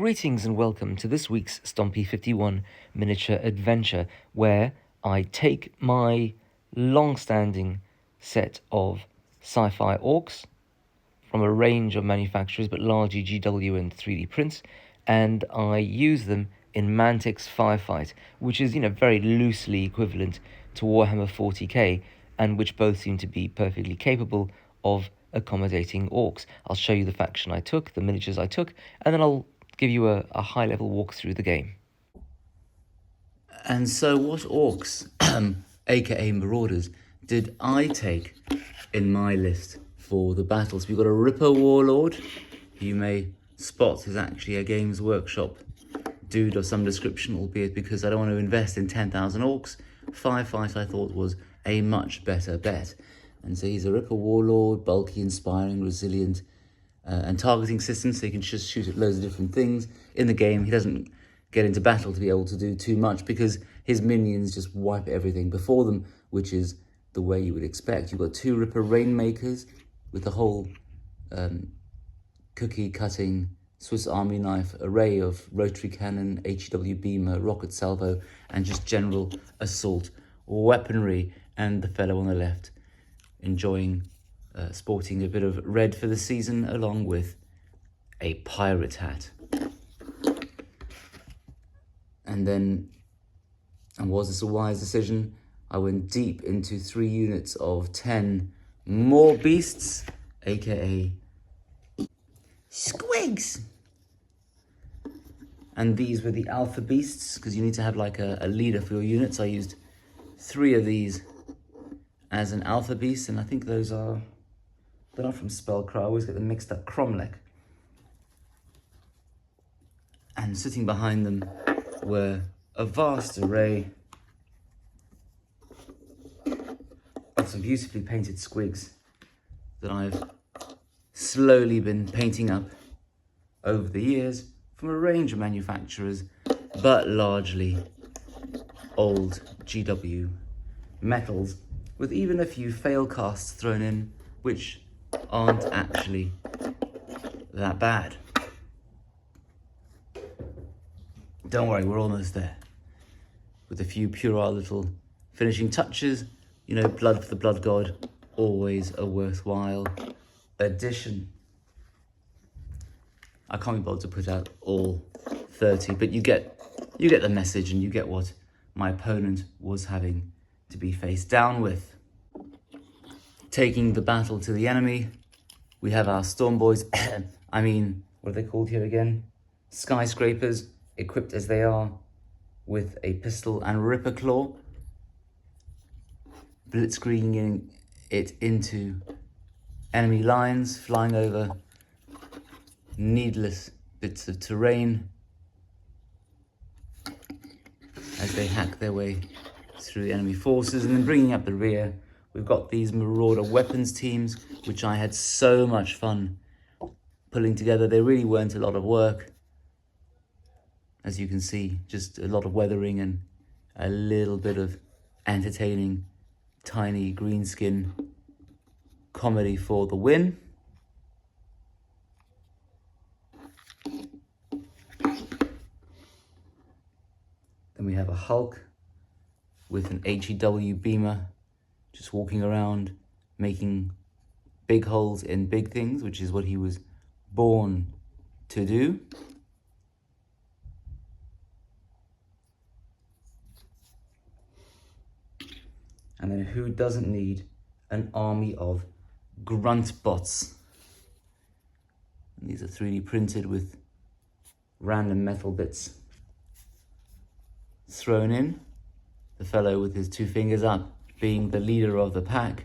Greetings and welcome to this week's Stompy 51 miniature adventure, where I take my long-standing set of sci-fi orcs from a range of manufacturers, but largely GW and 3D prints, and I use them in Mantic's Firefight, which is, very loosely equivalent to Warhammer 40k, and which both seem to be perfectly capable of accommodating orcs. I'll show you the faction I took, the miniatures I took, and then I'll give you a high-level walk through the game. And so what orcs, aka Marauders, did I take in my list for the battles? We've got a Ripper Warlord, who you may spot is actually a Games Workshop dude of some description, albeit because I don't want to invest in 10,000 orcs. Firefight I thought was a much better bet. And so he's a Ripper Warlord, bulky, inspiring, resilient, and targeting systems, so he can just shoot at loads of different things. In the game, he doesn't get into battle to be able to do too much because his minions just wipe everything before them, which is the way you would expect. You've got two Ripper Rainmakers with the whole cookie-cutting Swiss Army knife array of rotary cannon, HW beamer, rocket salvo, and just general assault weaponry. And the fellow on the left enjoying sporting a bit of red for the season, along with a pirate hat. And was this a wise decision? I went deep into 3 units of 10 more beasts, aka squigs. And these were the alpha beasts, because you need to have like a leader for your units. I used 3 of these as an alpha beast, and I think those are, they're not from Spellcraft, I always get them mixed up, Cromlech. And sitting behind them were a vast array of some beautifully painted squigs that I've slowly been painting up over the years from a range of manufacturers, but largely old GW metals, with even a few fail casts thrown in, which aren't actually that bad. Don't worry, we're almost there. With a few puerile little finishing touches, blood for the blood god, always a worthwhile addition. I can't be bothered to put out all 30, but you get the message, and you get what my opponent was having to be faced down with. Taking the battle to the enemy, we have our Storm Boys, what are they called here again? Skyscrapers, equipped as they are with a pistol and Ripper Claw, blitzkrieging it into enemy lines, flying over needless bits of terrain as they hack their way through the enemy forces, and then bringing up the rear. We've got these Marauder weapons teams, which I had so much fun pulling together. They really weren't a lot of work. As you can see, just a lot of weathering and a little bit of entertaining, tiny greenskin comedy for the win. Then we have a Hulk with an HEW beamer, just walking around, making big holes in big things, which is what he was born to do. And then who doesn't need an army of grunt bots? And these are 3D printed with random metal bits thrown in. The fellow with his 2 fingers up being the leader of the pack,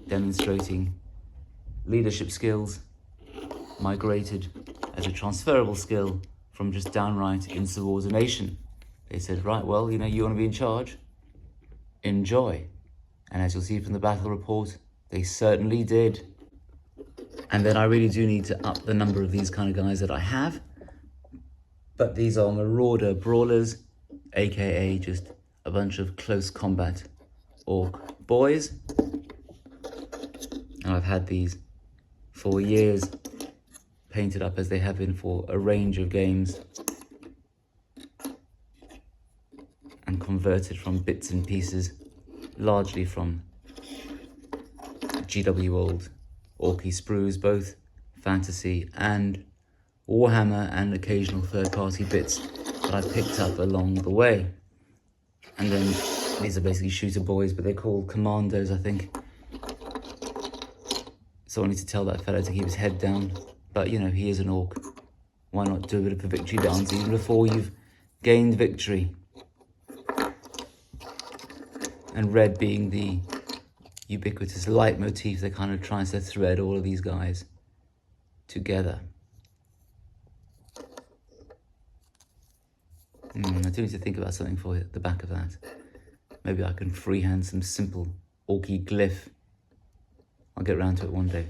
demonstrating leadership skills, migrated as a transferable skill from just downright insubordination. They said, right, well, you want to be in charge? Enjoy. And as you'll see from the battle report, they certainly did. And then I really do need to up the number of these kind of guys that I have. But these are Marauder Brawlers, aka just a bunch of close combat orc boys. And I've had these for years, painted up as they have been for a range of games and converted from bits and pieces, largely from GW old Orky sprues, both fantasy and Warhammer, and occasional third-party bits that I picked up along the way. And then these are basically shooter boys, but they're called commandos, I think. So I need to tell that fellow to keep his head down. But, you know, he is an orc. Why not do a bit of a victory dance even before you've gained victory? And red being the ubiquitous leitmotif that kind of tries to thread all of these guys together. I do need to think about something for the back of that. Maybe I can freehand some simple orky glyph. I'll get around to it one day.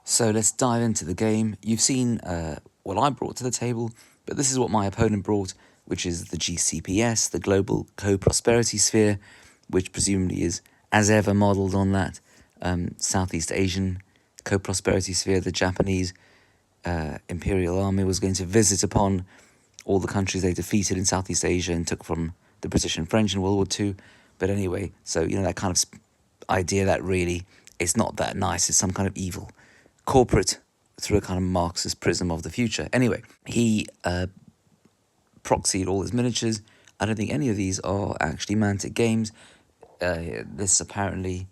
So let's dive into the game. You've seen what I brought to the table, but this is what my opponent brought, which is the GCPS, the Global Co-Prosperity Sphere, which presumably is, as ever, modelled on that Southeast Asian Co-Prosperity Sphere. The Japanese Imperial Army was going to visit upon all the countries they defeated in Southeast Asia and took from the British and French in World War II. But anyway, so, you know, that kind of idea that really is not that nice. It's some kind of evil corporate through a kind of Marxist prism of the future. Anyway, he proxied all his miniatures. I don't think any of these are actually Mantic games. This apparently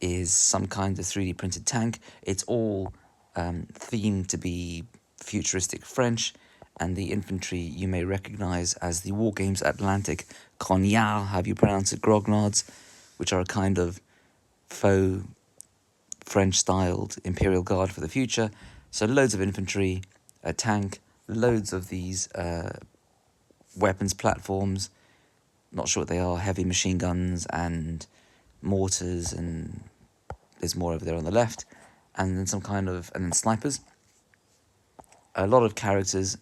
is some kind of 3D printed tank. It's all themed to be futuristic French, and the infantry you may recognise as the War Games Atlantic Cognard, how you pronounce it, grognards, which are a kind of faux French-styled Imperial Guard for the future. So loads of infantry, a tank, loads of these weapons platforms, not sure what they are, heavy machine guns and mortars, and there's more over there on the left, and then and then snipers. A lot of characters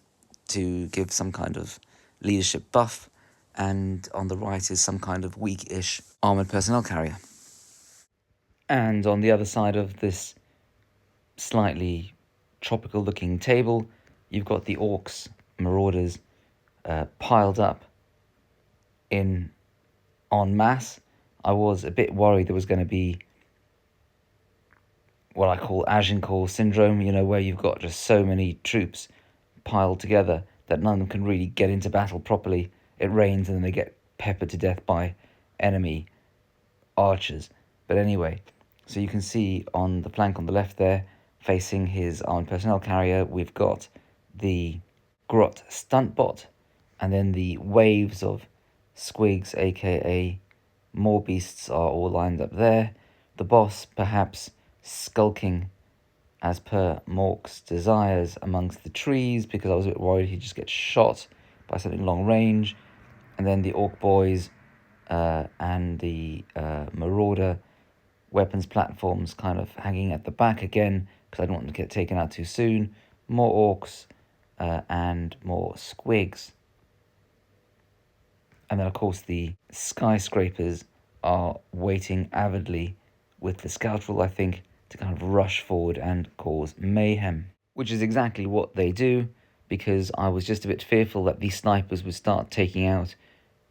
to give some kind of leadership buff, and on the right is some kind of weak-ish armoured personnel carrier. And on the other side of this slightly tropical-looking table, you've got the orcs, marauders, piled up en masse. I was a bit worried there was going to be what I call Agincourt syndrome, you know, where you've got just so many troops piled together that none of them can really get into battle properly. It rains and then they get peppered to death by enemy archers. But anyway, so you can see on the flank on the left there, facing his armed personnel carrier, we've got the Grot stunt bot, and then the waves of squigs, aka more beasts, are all lined up there. The boss perhaps skulking as per Mork's desires amongst the trees, because I was a bit worried he'd just get shot by something long range. And then the orc boys and the Marauder weapons platforms kind of hanging at the back again, because I don't want them to get taken out too soon. More orcs and more squigs. And then, of course, the skyscrapers are waiting avidly with the scout rule, I think, to kind of rush forward and cause mayhem. Which is exactly what they do, because I was just a bit fearful that these snipers would start taking out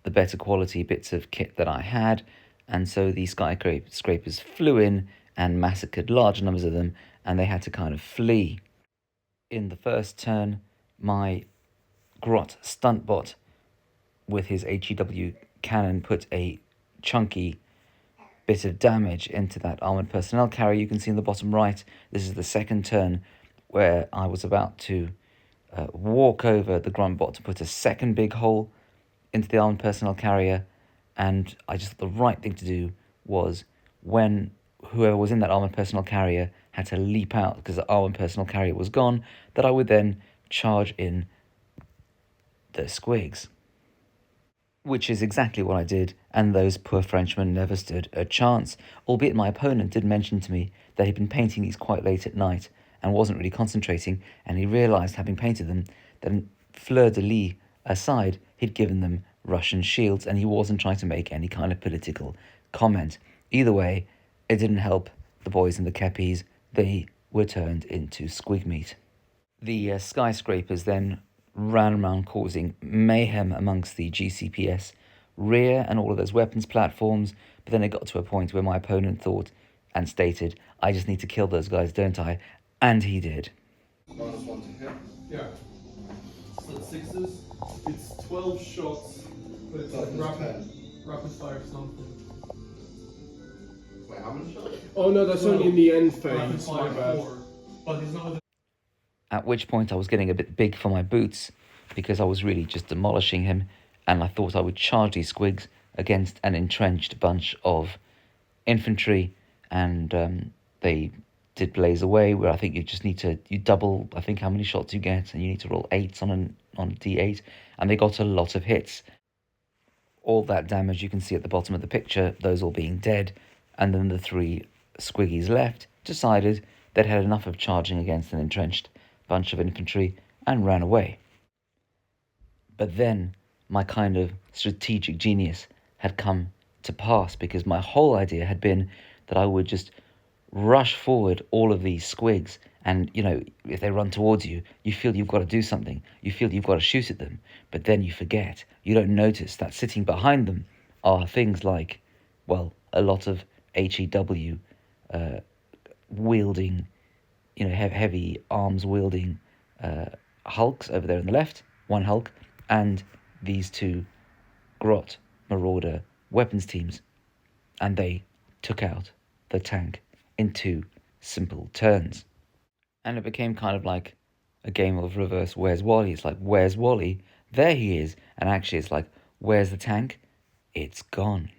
the better quality bits of kit that I had, and so the skyscrapers flew in and massacred large numbers of them, and they had to kind of flee. In the first turn, my Grot stunt bot with his HEW cannon put a chunky bit of damage into that armoured personnel carrier you can see in the bottom right. This is the second turn where I was about to walk over the grunt bot to put a second big hole into the armoured personnel carrier, and I just thought the right thing to do was, when whoever was in that armoured personnel carrier had to leap out because the armoured personnel carrier was gone, that I would then charge in the squigs. Which is exactly what I did, and those poor Frenchmen never stood a chance, albeit my opponent did mention to me that he'd been painting these quite late at night and wasn't really concentrating, and he realised, having painted them, that fleur-de-lis aside, he'd given them Russian shields, and he wasn't trying to make any kind of political comment. Either way, it didn't help the boys in the kepis they were turned into squig meat. The skyscrapers then ran around causing mayhem amongst the GCPS rear and all of those weapons platforms, but then it got to a point where my opponent thought and stated, I just need to kill those guys, don't I? And he did. -1 to hit. Yeah. So the sixes, it's 12 shots, but it's like rapid fire something. Wait, how many shots? Oh no, that's only in the end phase. My bad. 4, but there's no other. At which point I was getting a bit big for my boots because I was really just demolishing him, and I thought I would charge these squigs against an entrenched bunch of infantry, and they did blaze away, where I think you double, I think, how many shots you get, and you need to roll 8s on a D8, and they got a lot of hits. All that damage you can see at the bottom of the picture, those all being dead, and then the 3 squiggies left decided they'd had enough of charging against an entrenched bunch of infantry and ran away. But then my kind of strategic genius had come to pass, because my whole idea had been that I would just rush forward all of these squigs, and if they run towards you, you feel you've got to do something, you feel you've got to shoot at them, but then you forget, you don't notice that sitting behind them are things like, well, a lot of HEW wielding, heavy arms wielding hulks over there on the left, one hulk, and these 2 Grot Marauder weapons teams, and they took out the tank in 2 simple turns. And it became kind of like a game of reverse Where's Wally. It's like, where's Wally? There he is. And actually it's like, where's the tank? It's gone.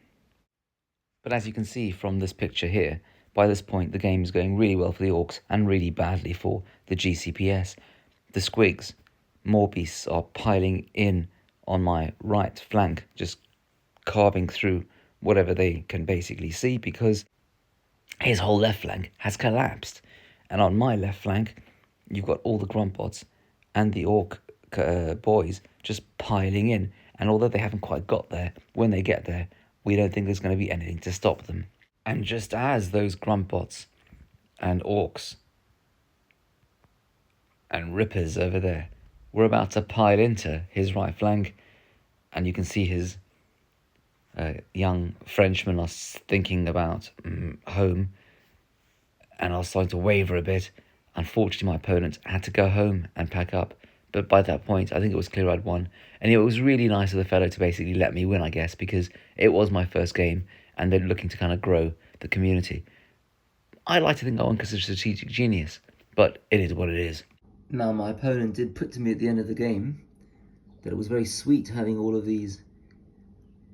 But as you can see from this picture here, by this point the game is going really well for the Orcs and really badly for the GCPS. The squigs, more beasts, are piling in on my right flank, just carving through whatever they can basically see, because his whole left flank has collapsed. And on my left flank, you've got all the gruntbots and the Orc boys just piling in. And although they haven't quite got there, when they get there, we don't think there's going to be anything to stop them. And just as those gruntbots and Orcs and Rippers over there were about to pile into his right flank, and you can see his young Frenchman are thinking about home, and I was starting to waver a bit. Unfortunately, my opponent had to go home and pack up. But by that point, I think it was clear I'd won. And it was really nice of the fellow to basically let me win, I guess, because it was my first game, and they're looking to kind of grow the community. I like to think I won because of strategic genius, but it is what it is. Now, my opponent did put to me at the end of the game that it was very sweet having all of these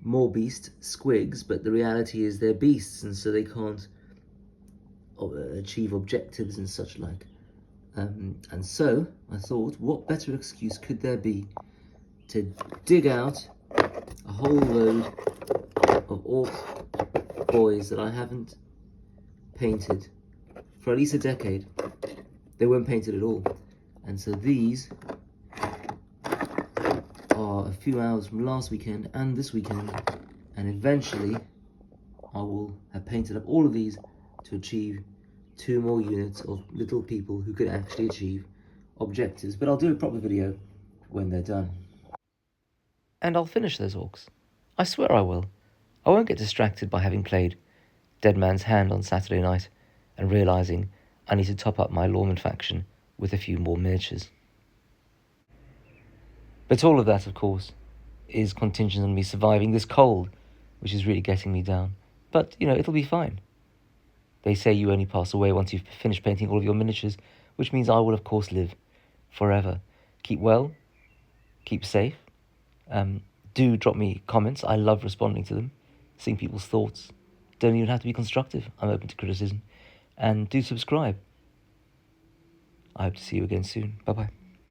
more beast squigs, but the reality is they're beasts, and so they can't achieve objectives and such like. And so I thought, what better excuse could there be to dig out a whole load of Orc boys that I haven't painted for at least a decade. They weren't painted at all. And so these are a few hours from last weekend and this weekend, and eventually I will have painted up all of these to achieve 2 more units of little people who could actually achieve objectives. But I'll do a proper video when they're done. And I'll finish those Orcs. I swear I will. I won't get distracted by having played Dead Man's Hand on Saturday night and realising I need to top up my Lawman faction with a few more miniatures. But all of that, of course, is contingent on me surviving this cold, which is really getting me down. But, it'll be fine. They say you only pass away once you've finished painting all of your miniatures, which means I will, of course, live forever. Keep well, keep safe. Do drop me comments. I love responding to them, seeing people's thoughts. Don't even have to be constructive. I'm open to criticism. And do subscribe. I hope to see you again soon. Bye-bye.